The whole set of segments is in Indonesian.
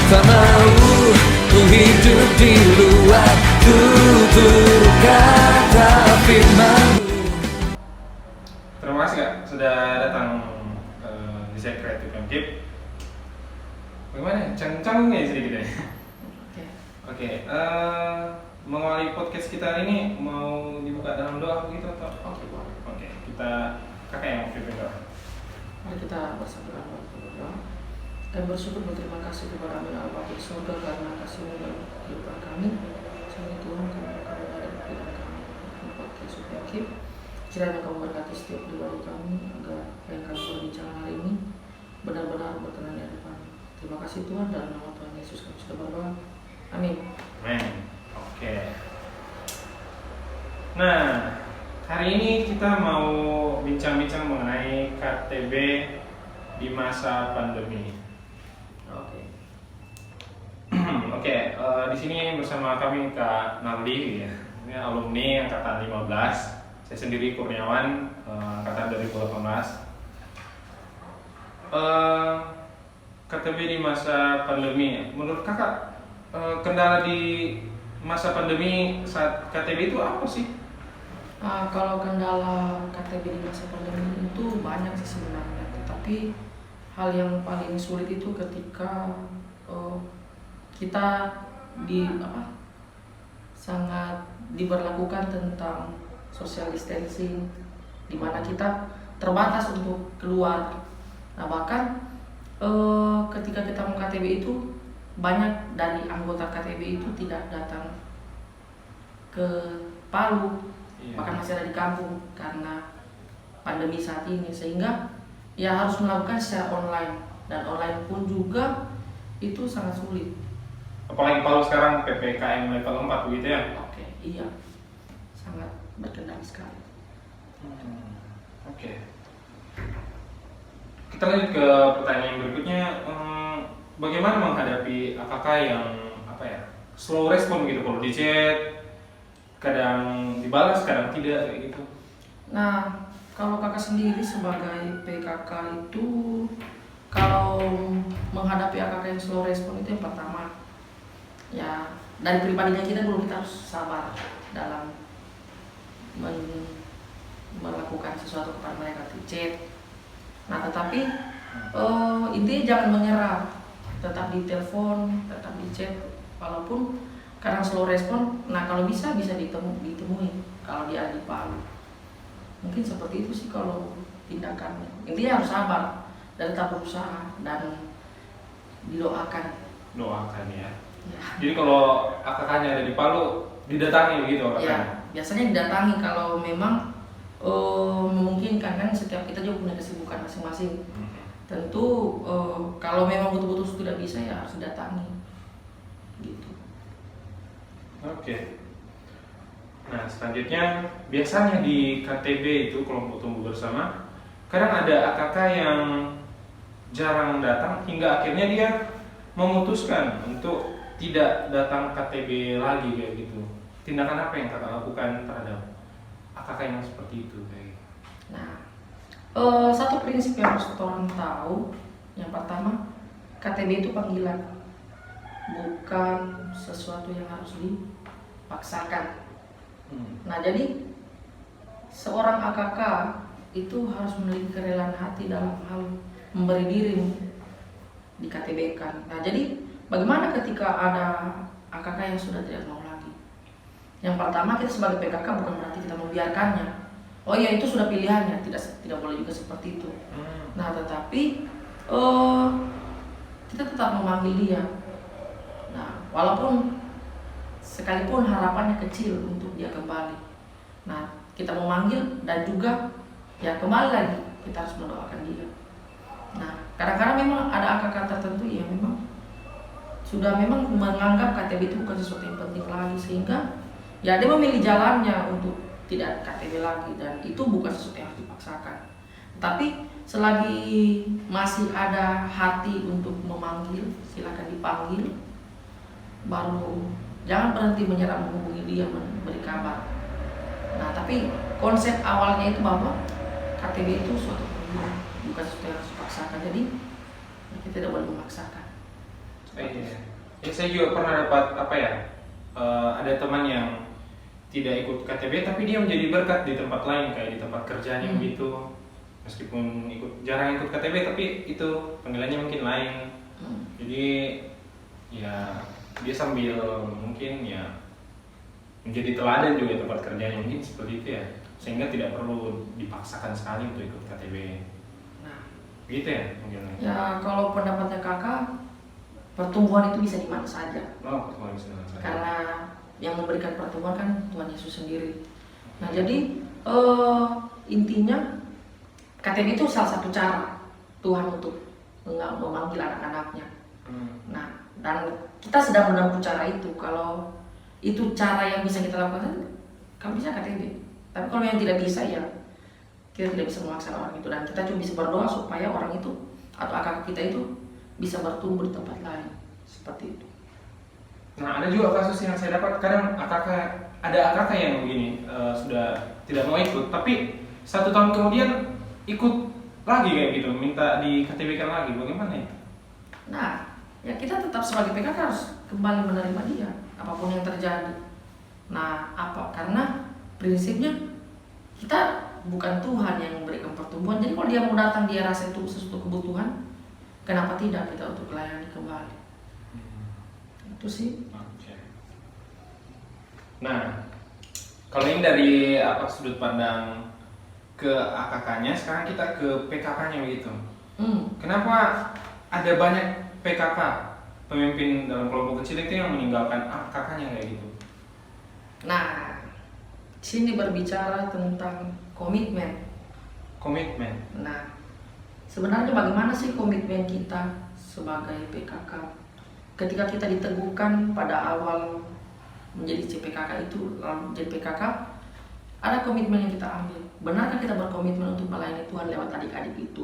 tak mau ku hidup di luar tutur kata firman. Terima kasih Kak sudah datang di Secret to Keep. Bagaimana? Canggung-canggungnya sedikit ya? Oke. Mengawali podcast kita hari ini mau dibuka dalam doa begitu atau? Oke. Kita kakak yang pimpin doa. Mari kita bersama berdoa. Kami bersyukur berterima kasih kepada Amin Allah di surga karena kasih-Mu dalam kehidupan kami. Sehingga Tuhan kami ada di pilihan kami di podcast Keep. Kiranya Kamu berkati setiap pribadi kami agar apa yang kami berbincang hari ini benar-benar berkenan di hadapan. Terima kasih Tuhan, dalam nama Tuhan Yesus kami sudah berdoa. Amin. Amin. Oke. Nah, hari ini kita mau bincang-bincang mengenai KTB di masa pandemi. Oke, di sini bersama kami Kak Naldi ya. Ini alumni angkatan 15. Saya sendiri Kurniawan, angkatan 2018. KTB di masa pandemi. Menurut Kakak, kendala di masa pandemi saat KTB itu apa sih? Kalau kendala KTB di masa pandemi itu banyak sih sebenarnya, tetapi hal yang paling sulit itu ketika kita sangat diberlakukan tentang social distancing, di mana kita terbatas untuk keluar. Nah bahkan ketika kita mau KTB itu banyak dari anggota KTB itu tidak datang ke Palu, bahkan masih ada di kampung karena pandemi saat ini, sehingga ya harus melakukan secara online, dan online pun juga itu sangat sulit. Apalagi Palu sekarang PPKM level 4 begitu ya? Oke, iya, sangat berkendali sekali. Oke. Kita lanjut ke pertanyaan berikutnya. Bagaimana menghadapi AKK yang slow respon gitu, kalau di chat kadang dibalas, kadang tidak kayak gitu? Nah, kalau kakak sendiri sebagai PKK itu, kalau menghadapi AKK yang slow respon itu yang pertama, ya dari pribadinya kita dulu, kita harus sabar dalam melakukan sesuatu kepada mereka di chat. Nah tetapi intinya jangan menyerah, tetap di telepon, tetap di chat, walaupun kadang slow respon. Nah kalau bisa ditemui kalau dia di Palu. Mungkin seperti itu sih kalau tindakannya. Intinya harus sabar dan tetap berusaha dan didoakan. Doakan ya. Ya. Jadi kalau AKK-nya ada di Palu, didatangi begitu AKK-nya? Ya, biasanya didatangi kalau memang memungkinkan, kan setiap kita juga punya kesibukan masing-masing. Tentu kalau memang betul-betul tidak bisa ya harus didatangi gitu. Oke. Nah selanjutnya, biasanya di KTB itu kelompok tumbuh bersama, kadang ada AKK yang jarang datang hingga akhirnya dia memutuskan untuk tidak datang KTB lagi kayak gitu. Tindakan apa yang kakak lakukan terhadap AKK yang seperti itu kayak gitu? Nah, satu prinsip yang harus orang tahu, yang pertama, KTB itu panggilan, bukan sesuatu yang harus dipaksakan. Nah jadi seorang AKK itu harus memiliki kerelaan hati dalam hal memberi diri di KTB kan. Nah jadi bagaimana ketika ada AKK yang sudah tidak mau lagi? Yang pertama, kita sebagai PKK bukan berarti kita membiarkannya. Oh iya, itu sudah pilihannya, tidak boleh juga seperti itu. Nah tetapi kita tetap memanggil dia. Nah walaupun sekalipun harapannya kecil untuk dia kembali, nah kita memanggil dan juga ya kembali lagi, kita harus mendoakan dia. Nah kadang-kadang memang ada AKK tertentu yang memang sudah memang menganggap KTB itu bukan sesuatu yang penting lagi, sehingga ya dia memilih jalannya untuk tidak KTB lagi, dan itu bukan sesuatu yang harus dipaksakan. Tapi selagi masih ada hati untuk memanggil, silakan dipanggil. Baru jangan berhenti menyerah, menghubungi dia, memberi kabar. Nah tapi konsep awalnya itu bahwa KTB itu suatu pilihan, bukan sesuatu yang harus dipaksakan. Jadi kita tidak boleh memaksakan. Iya. Ya, saya juga pernah dapat apa ya? Ada teman yang tidak ikut KTB tapi dia menjadi berkat di tempat lain kayak di tempat kerjanya gitu. Meskipun jarang ikut KTB tapi itu panggilannya mungkin lain. Jadi ya dia sambil mungkin ya menjadi teladan juga tempat kerjanya mungkin seperti itu ya. Sehingga tidak perlu dipaksakan sekali untuk ikut KTB. Nah, Gitu ya mungkin. ya kalau pendapatnya kakak, pertumbuhan itu bisa di mana saja. Oh, pertemuan bisa dengan saya. Karena yang memberikan pertumbuhan kan Tuhan Yesus sendiri. Nah jadi intinya KTB itu salah satu cara Tuhan untuk memanggil anak-anaknya. Nah dan kita sedang menempuh cara itu. Kalau itu cara yang bisa kita lakukan, kamu bisa KTB. Tapi kalau yang tidak bisa ya kita tidak bisa memaksa orang itu. Dan kita cuma bisa berdoa supaya orang itu atau akak kita itu bisa bertumbuh di tempat lain. Seperti itu. Nah, ada juga kasus yang saya dapat, kadang ada AKK yang begini, sudah tidak mau ikut, tapi 1 tahun kemudian ikut lagi kayak gitu, minta di KTB-kan lagi, bagaimana itu? Nah, ya kita tetap sebagai PKK harus kembali menerima dia, apapun yang terjadi. Nah, karena prinsipnya kita bukan Tuhan yang memberikan pertumbuhan, jadi kalau dia mau datang, dia rasa itu sesuatu kebutuhan, kenapa tidak kita untuk melayani kembali? Itu sih. Oke. Nah, kalau ini dari sudut pandang ke AKK-nya, sekarang kita ke PKK-nya begitu. Kenapa ada banyak PKK, pemimpin dalam kelompok kecil itu yang meninggalkan AKK-nya kayak gitu? Nah, sini berbicara tentang komitmen. Komitmen. Nah, sebenarnya bagaimana sih komitmen kita sebagai PKK? Ketika kita diteguhkan pada awal menjadi CPKK itu, lalu menjadi PKK, ada komitmen yang kita ambil. Benarkah kita berkomitmen untuk melayani Tuhan lewat adik-adik itu?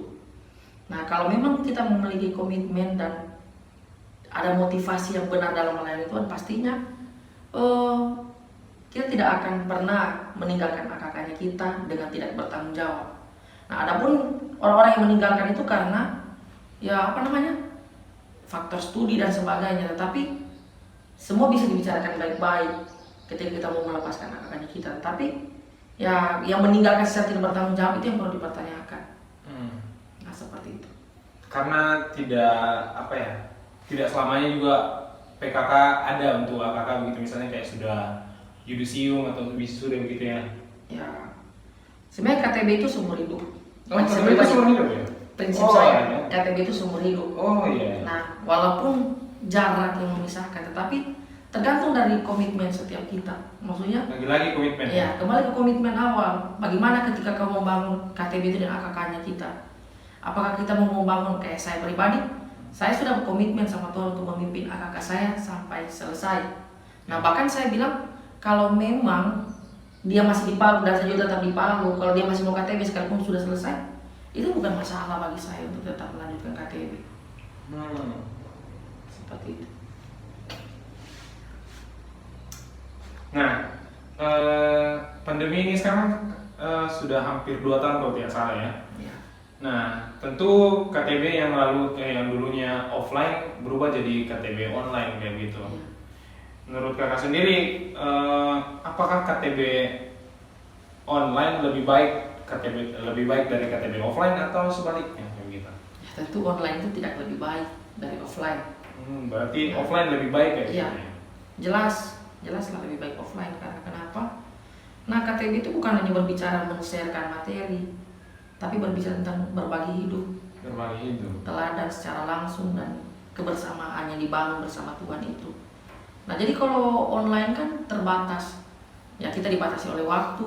Nah, kalau memang kita memiliki komitmen dan ada motivasi yang benar dalam melayani Tuhan, pastinya kita tidak akan pernah meninggalkan AKK-nya kita dengan tidak bertanggung jawab. Nah, adapun orang-orang yang meninggalkan itu karena faktor studi dan sebagainya, tetapi semua bisa dibicarakan baik-baik ketika kita mau melepaskan AKK-nya kita. Tapi ya yang meninggalkan secara tidak bertanggung jawab itu yang perlu dipertanyakan. Nah, seperti itu. Karena tidak selamanya juga PKK ada untuk AKK begitu, misalnya kayak sudah yudisium atau wisuda begitu ya. Ya, sebenarnya KTB itu seumur hidup. KTB itu seumur hidup ya? Prinsip saya, KTB itu seumur hidup. Oh iya. Nah, walaupun jarak yang memisahkan, tetapi tergantung dari komitmen setiap kita. Maksudnya lagi-lagi komitmen. Ya, kembali ke komitmen awal. Bagaimana ketika kamu membangun KTB itu dan AKK-nya kita? Apakah kita mau membangun kayak saya pribadi? Saya sudah berkomitmen sama Tuhan untuk memimpin AKK saya sampai selesai. Nah, bahkan saya bilang kalau memang dia masih di Palu dan saya juga tetap di Palu, kalau dia masih mau KTB sekalipun sudah selesai, itu bukan masalah bagi saya untuk tetap melanjutkan KTB. Seperti itu. Nah, pandemi ini sekarang sudah hampir 2 tahun kalau tidak salah ya. Nah, tentu KTB yang dulunya offline berubah jadi KTB online kayak gitu. Menurut kakak sendiri, apakah KTB online lebih baik dari KTB offline atau sebaliknya gitu? Ya, tentu online itu tidak lebih baik dari offline. Berarti offline lebih baik kayak gitu. Iya. Jelaslah lebih baik offline. Karena kenapa? Nah, KTB itu bukan hanya berbicara men-sharekan materi, tapi berbicara tentang berbagi hidup. Berbagi hidup. Teladan secara langsung dan kebersamaan yang dibangun bersama Tuhan itu. Nah, jadi kalau online kan terbatas. Ya, kita dibatasi oleh waktu,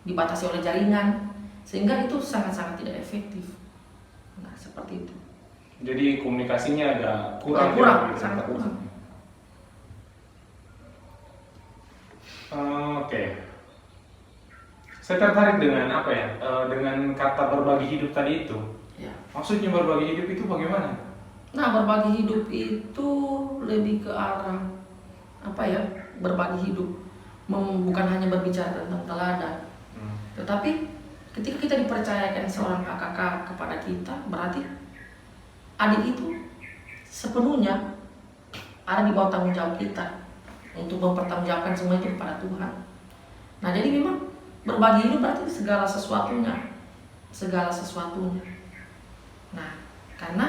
dibatasi oleh jaringan, sehingga itu sangat-sangat tidak efektif. Nah, seperti itu. Jadi komunikasinya agak kurang. Sangat kurang. Oke. Saya tertarik dengan dengan kata berbagi hidup tadi itu. Ya. Maksudnya berbagi hidup itu bagaimana? Nah, berbagi hidup itu lebih ke arah berbagi hidup. Bukan hanya berbicara tentang teladan. Tetapi ketika kita dipercayakan seorang AKK kepada kita, berarti adik itu sepenuhnya ada di bawah tanggung jawab kita untuk mempertanggungjawabkan semua itu kepada Tuhan. Nah jadi memang berbagi hidup berarti segala sesuatunya. Nah karena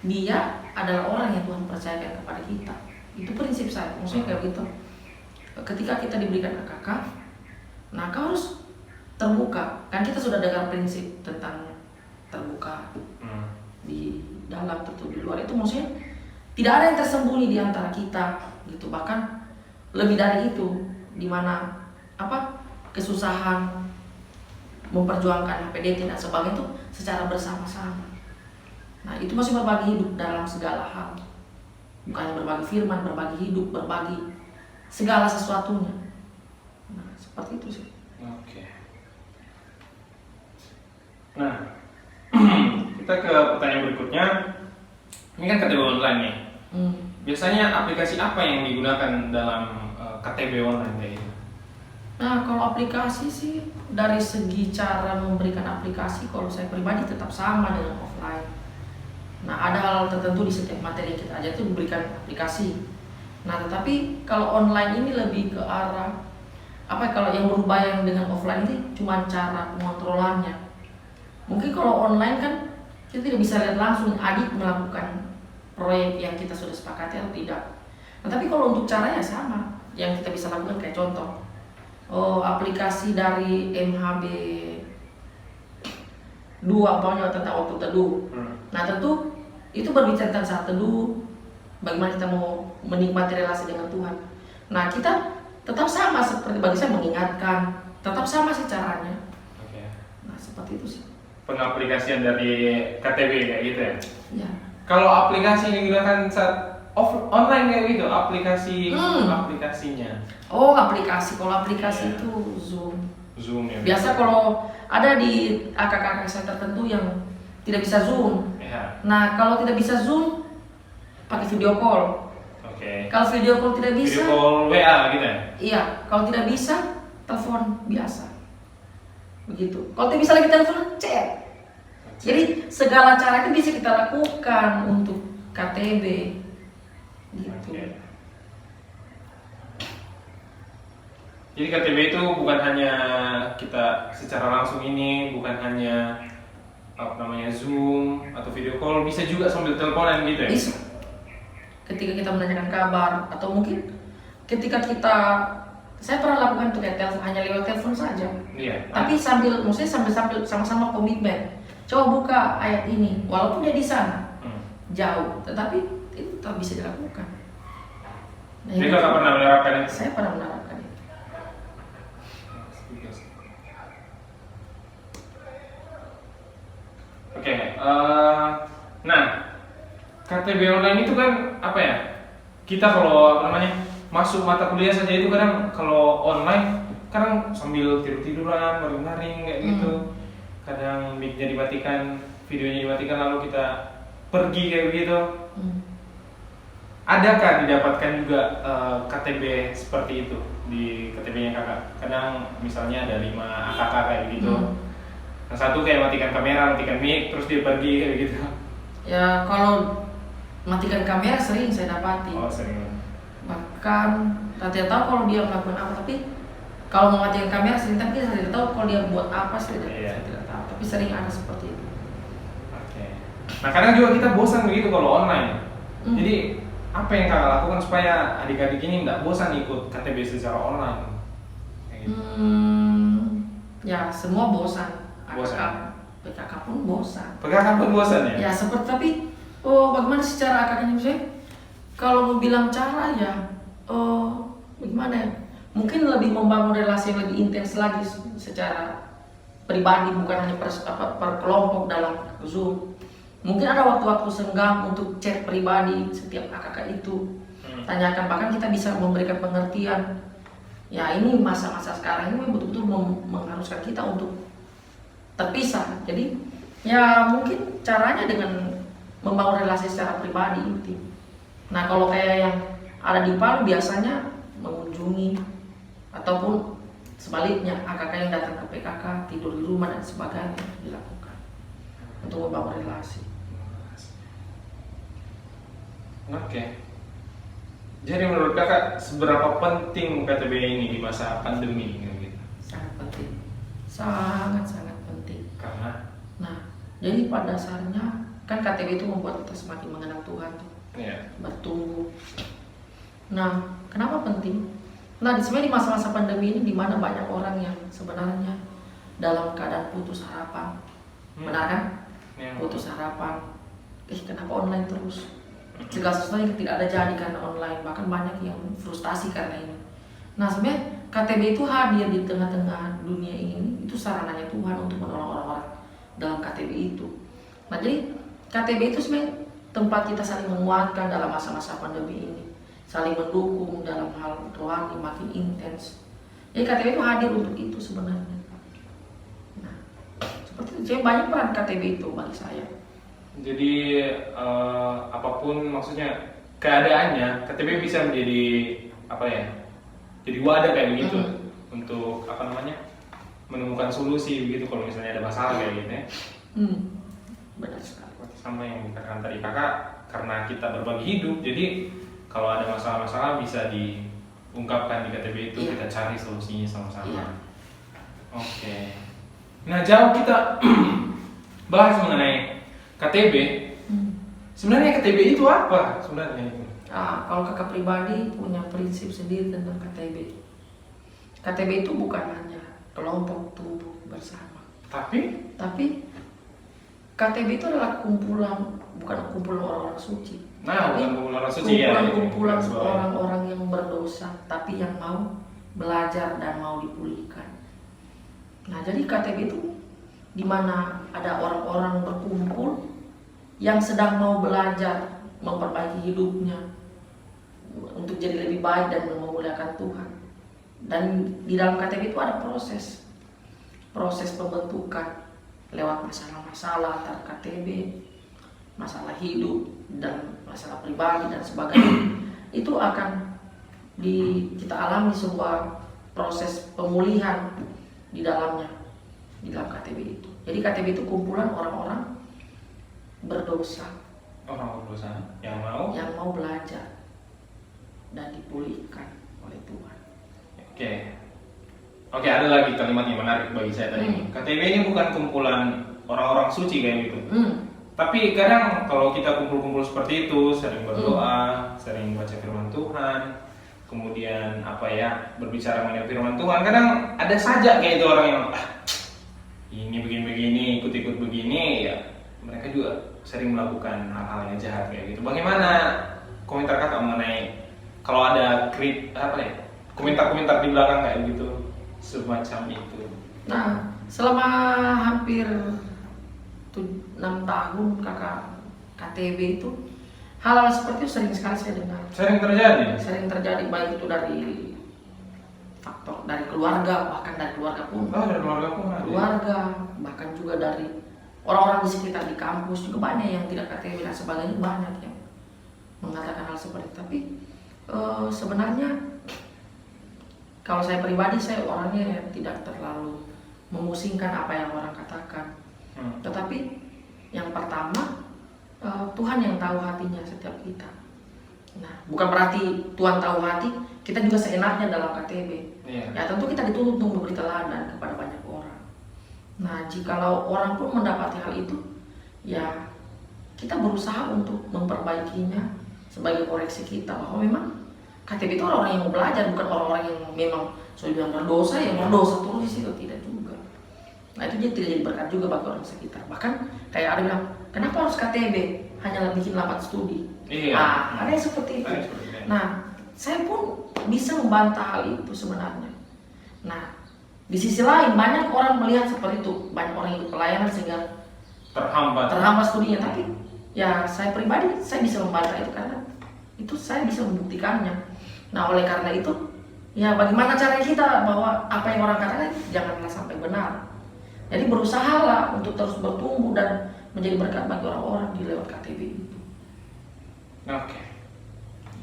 dia adalah orang yang Tuhan percayakan kepada kita. Itu prinsip saya, maksudnya kayak gitu. Ketika kita diberikan AKK, nah kau harus terbuka. Kan kita sudah dengar prinsip tentang terbuka di dalam tentu di luar, itu maksudnya tidak ada yang tersembunyi di antara kita gitu. Bahkan lebih dari itu, dimana kesusahan memperjuangkan HPDT dan sebagainya itu secara bersama-sama. Nah itu masih berbagi hidup dalam segala hal, bukannya berbagi firman, berbagi hidup, berbagi segala sesuatunya. Nah seperti itu sih. Oke. Nah kita ke pertanyaan berikutnya. Ini kan KTB online nih. Biasanya aplikasi apa yang digunakan dalam KTB online kayak gitu? Nah kalau aplikasi sih dari segi cara memberikan aplikasi, kalau saya pribadi tetap sama dengan offline. Nah ada hal tertentu di setiap materi yang kita ajar itu diberikan aplikasi. Nah tetapi kalau online ini lebih ke arah kalau yang berubah yang dengan offline ini cuma cara pengontrolannya. Mungkin kalau online kan kita tidak bisa lihat langsung adik melakukan proyek yang kita sudah sepakati atau tidak. Nah tapi kalau untuk caranya sama, yang kita bisa lakukan kayak contoh, aplikasi dari MHB 2 umpamanya tentang waktu teduh. Nah tentu itu berbicara tentang saat teduh, bagaimana kita mau menikmati relasi dengan Tuhan. Nah kita tetap sama seperti bagi saya mengingatkan, tetap sama sih caranya. Oke. Nah seperti itu sih. Pengaplikasian dari KTB kayak gitu ya? Ya. Kalau aplikasi yang digunakan saat online kayak gitu, aplikasinya? Oh aplikasi, kalau aplikasi itu Zoom ya? Biasa kalau ada di AKK saya tertentu yang tidak bisa Zoom ya. Nah kalau tidak bisa Zoom, pakai video call. Oke. Kalau video call tidak bisa, video call WA gitu ya? Iya, kalau tidak bisa, telepon biasa. Begitu. Kalau tidak bisa lagi telepon, chat. Jadi segala cara itu bisa kita lakukan untuk KTB gitu. Okay. Jadi KTB itu bukan hanya kita secara langsung ini, bukan hanya Zoom atau video call, bisa juga sambil teleponan gitu ya? Bisa. Ketika kita menanyakan kabar atau mungkin ketika saya pernah lakukan itu kayak hanya lewat telepon saja. Iya. Tapi sambil sama-sama komitmen. Coba buka ayat ini, walaupun dia di sana jauh, tetapi itu tak bisa dilakukan. Nah, jadi kakak pernah menerapkan itu? Saya pernah menerapkan itu. Oke, nah KTB online itu kan kita kalau masuk mata kuliah saja itu kadang kalau online kadang sambil tiduran, baring-baring kayak gitu. Kadang mic-nya dimatikan, videonya dimatikan, lalu kita pergi kayak begitu. Adakah didapatkan juga KTB seperti itu di KTB-nya kakak? Kadang misalnya ada 5 AKK kayak gitu. Yang satu kayak matikan kamera, matikan mic, terus dia pergi kayak gitu. Ya kalau matikan kamera sering saya dapati. Oh sering. Bahkan tidak tahu kalau dia melakukan apa, tapi kalau mematikan kamera sering, tapi saya tidak tahu kalau dia buat apa, saya tidak tahu. Tapi sering ada seperti itu. Oke. Nah kadang juga kita bosan begitu kalau online. Jadi apa yang kakak lakukan supaya adik-adik ini nggak bosan ikut KTB secara online? Kayak gitu. Ya semua bosan. Bosan. PKK pun bosan. PKK pun bosan ya? Ya seperti tapi bagaimana secara akademik saya? Kalau mau bilang cara ya, bagaimana ya? Mungkin lebih membangun relasi yang lebih intens lagi secara pribadi, bukan hanya per kelompok dalam Zoom. Mungkin ada waktu-waktu senggang untuk chat pribadi setiap AKK itu. Tanyakan, bahkan kita bisa memberikan pengertian. Ya ini masa-masa sekarang ini betul-betul mengharuskan kita untuk terpisah. Jadi ya mungkin caranya dengan membangun relasi secara pribadi gitu. Nah kalau kayak yang ada di Palu biasanya mengunjungi ataupun sebaliknya AKK yang datang ke PKK tidur di rumah dan sebagainya dilakukan untuk membangun relasi. Oke. Jadi menurut kakak seberapa penting KTB ini di masa pandemi gitu? Sangat penting, sangat penting. Karena, Nah, jadi pada dasarnya kan KTB itu membuat kita semakin mengenal Tuhan, ya, bertumbuh. Nah, kenapa penting? Nah, sebenarnya di masa-masa pandemi ini di mana banyak orang yang sebenarnya dalam keadaan putus harapan, benar kan? ya. Putus harapan. Kenapa online terus? Segala sesuatu yang tidak ada jadi karena online, bahkan banyak yang frustasi karena ini. Nah, sebenarnya KTB itu hadir di tengah-tengah dunia ini, itu sarananya Tuhan untuk menolong orang-orang dalam KTB itu. Nah, jadi KTB itu sebenarnya tempat kita saling menguatkan dalam masa-masa pandemi ini, saling mendukung dalam hal rohani makin intens. Jadi KTB itu hadir untuk itu sebenarnya. Nah, seperti itu. Jadi banyak peran KTB itu bagi saya. Jadi apapun maksudnya keadaannya, KTB bisa menjadi apa ya? Jadi wadah kayak begitu untuk apa namanya? Menemukan solusi begitu kalau misalnya ada masalah kayak gitu ya. Benar sekali. Sama yang dikatakan tadi kakak, karena kita berbagi hidup, jadi kalau ada masalah-masalah bisa diungkapkan di KTB itu, Iya. kita cari solusinya sama-sama. Iya. Oke. Nah, jauh kita bahas mengenai KTB. Sebenarnya KTB itu apa sebenarnya itu? Kalau kakak pribadi punya prinsip sendiri tentang KTB. KTB itu bukan hanya kelompok tumbuh bersama, Tapi KTB itu adalah bukan kumpulan orang-orang suci. nah, Tapi bukan kumpulan orang suci ya. kumpulan Sebagai- orang-orang yang berdosa, tapi yang mau belajar dan mau dipulihkan. Nah, jadi KTB itu di mana ada orang-orang berkumpul yang sedang mau belajar, memperbaiki hidupnya untuk jadi lebih baik dan memuliakan Tuhan. Dan di dalam KTB itu ada proses pembentukan lewat masalah-masalah antar KTB, masalah hidup dan masalah pribadi dan sebagainya. Itu akan kita alami sebuah proses pemulihan di dalamnya, di dalam KTB itu. Jadi KTB itu kumpulan orang-orang berdosa, orang berdosa yang mau. belajar dan dipulihkan oleh Tuhan. Oke, ada lagi kalimat yang menarik bagi saya tadi. KTB ini bukan kumpulan orang-orang suci kayak gitu. Tapi kadang kalau kita kumpul-kumpul seperti itu, sering berdoa, sering baca firman Tuhan, kemudian berbicara mengenai firman Tuhan, kadang ada saja kayak itu orang yang ini begini-begini, ikut-ikut begini, ya mereka juga sering melakukan hal-hal yang jahat kayak gitu. Bagaimana komentar kakak mengenai kalau ada komentar-komentar di belakang kayak gitu, semacam itu? Nah, selama hampir 6 tahun kakak KTB itu, hal-hal seperti itu sering sekali saya dengar. Sering terjadi, baik itu dari faktor dari keluarga, bahkan dari keluarga pun. Dari keluarga pun ada. Keluarga, bahkan juga dari orang-orang di sekitar di kampus juga banyak yang tidak KTB dan sebagainya, banyak yang mengatakan hal seperti itu. Tapi sebenarnya kalau saya pribadi, saya orangnya yang tidak terlalu memusingkan apa yang orang katakan. Tetapi yang pertama, Tuhan yang tahu hatinya setiap kita. Nah, bukan berarti Tuhan tahu hati kita juga seenaknya dalam KTB. Ya tentu kita dituntut untuk memberi teladan kepada banyak orang. Nah, jikalau orang pun mendapati hal itu, ya kita berusaha untuk memperbaikinya sebagai koreksi kita, bahwa memang KTB itu orang-orang yang mau belajar, bukan orang-orang yang memang sudah bilang berdosa, yang berdosa terus di situ, tidak juga. Nah, itu tidak jadi berkat juga bagi orang sekitar. Bahkan kayak ada bilang, kenapa harus KTB? Hanya bikin lapat studi. Ada yang seperti itu. Nah, saya pun bisa membantah hal itu sebenarnya. Nah, di sisi lain banyak orang melihat seperti itu, banyak orang yang pelayanan sehingga terhambat studinya. Tapi ya saya pribadi saya bisa membantah itu karena itu saya bisa membuktikannya. Nah, oleh karena itu ya bagaimana cara kita bahwa apa yang orang katakan janganlah sampai benar. Jadi berusahalah untuk terus bertumbuh dan menjadi berkat bagi orang-orang di lewat KTB itu. Oke.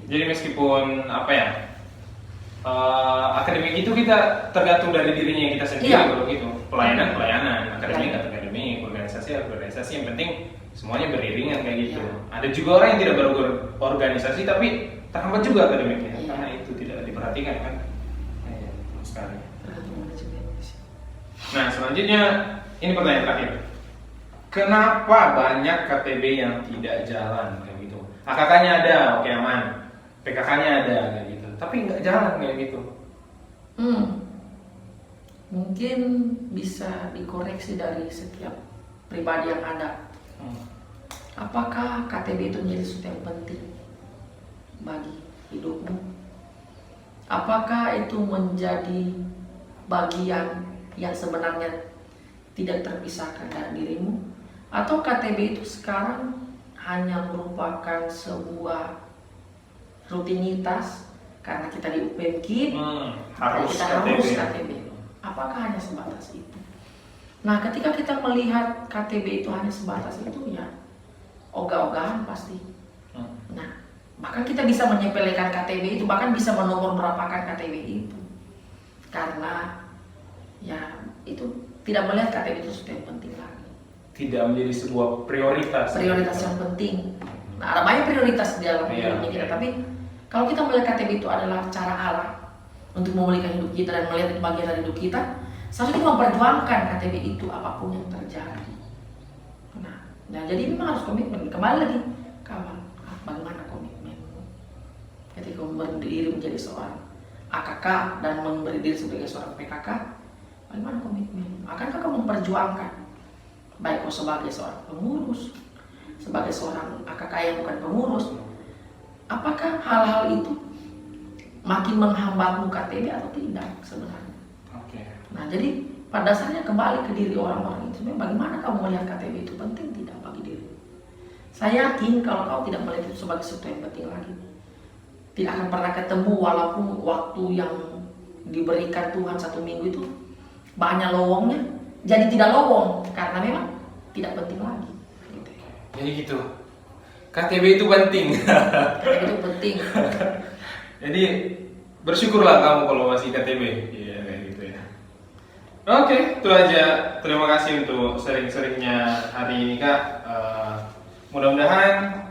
Jadi meskipun akademik itu kita tergantung dari dirinya kita sendiri. Kalau gitu. Pelayanan, akademik, organisasi, yang penting semuanya beriringan kayak gitu. Ada juga orang yang tidak berorganisasi tapi terhambat juga akademiknya Iya. karena itu tidak diperhatikan kan. Iya, betul sekali. Tergantung manajemen. Nah, selanjutnya ini pertanyaan terakhir. Kenapa banyak KTB yang tidak jalan kayak gitu? AKK-nya ada, oke aman. PKK-nya ada kayak gitu. Tapi nggak jalan kayak gitu. Mungkin bisa dikoreksi dari setiap pribadi yang ada. Apakah KTB itu menjadi sesuatu yang penting bagi hidupmu? Apakah itu menjadi bagian yang sebenarnya tidak terpisahkan dari dirimu? Atau KTB itu sekarang hanya merupakan sebuah rutinitas karena kita di UPMKIP, Harus kita harus KTB. Apakah hanya sebatas itu? Nah, ketika kita melihat KTB itu hanya sebatas itu, ya ogah-ogahan pasti. Nah, bahkan kita bisa menyepelekan KTB itu, bahkan bisa menomor berapakan KTB itu, karena ya itu tidak melihat KTB itu sesuatu yang penting lagi. Tidak menjadi sebuah prioritas. Prioritas yang penting. Nah, ada banyak prioritas di dalam hidupnya kita, tapi kalau kita melihat KTB itu adalah cara Allah untuk memulihkan hidup kita dan melihat itu bagian dari hidup kita, seharusnya kita memperjuangkan KTB itu apapun yang terjadi. Nah, jadi memang harus komitmen. Kembali lagi, kawan, bagaimana komitmenmu ketika memberi diri menjadi seorang AKK dan memberi diri sebagai seorang PKK? Bagaimana komitmen? Akankah kamu memperjuangkan baik kau sebagai seorang pengurus, sebagai seorang AKK yang bukan pengurus? Apakah hal-hal itu makin menghambatmu KTB atau tidak sebenarnya? Nah, jadi pada dasarnya kembali ke diri orang-orang itu. Sebenarnya bagaimana kamu melihat KTB itu penting tidak bagi diri? Saya yakin kalau kau tidak melihat itu sebagai sesuatu yang penting lagi, tidak akan pernah ketemu walaupun waktu yang diberikan Tuhan 1 minggu itu banyak lowongnya, jadi tidak lowong karena memang tidak penting lagi. Gitu. Jadi gitu. KTB itu penting. KTB itu penting. Jadi bersyukurlah kamu kalau masih KTB. Iya kayak gitu ya. Oke, itu aja. Terima kasih untuk sharing-sharingnya hari ini Kak. Mudah-mudahan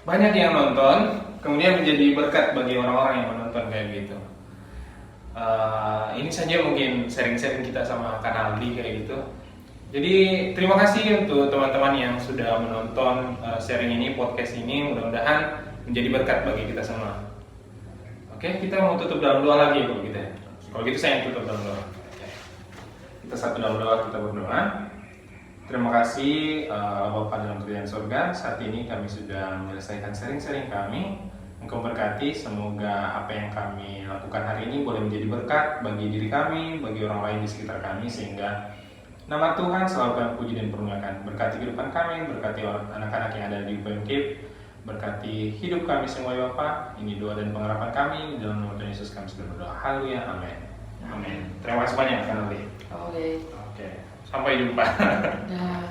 banyak yang nonton, kemudian menjadi berkat bagi orang-orang yang menonton kayak gitu. Ini saja mungkin sharing-sharing kita sama Kak Aldi kayak gitu. Jadi terima kasih untuk teman-teman yang sudah menonton sharing ini, podcast ini. Mudah-mudahan menjadi berkat bagi kita semua. Oke, kita mau tutup dalam doa lagi kalau gitu ya. Kalau gitu saya yang tutup dalam doa. Kita satu dalam doa, kita berdoa. Terima kasih Bapa dalam kerajaan surga. Saat ini kami sudah menyelesaikan sharing-sharing kami. Engkau berkati, semoga apa yang kami lakukan hari ini boleh menjadi berkat bagi diri kami, bagi orang lain di sekitar kami, sehingga nama Tuhan selalu kami puji dan permuliakan. Berkati kehidupan kami, berkati anak-anak yang ada di UPMKIP, berkati hidup kami semua ya Bapak. Ini doa dan pengharapan kami, dalam nama Tuhan Yesus kami sudah berdoa. Haleluya, amin. Amin. Terima kasih banyak Kak Aldi. Oke. Sampai jumpa. Dah.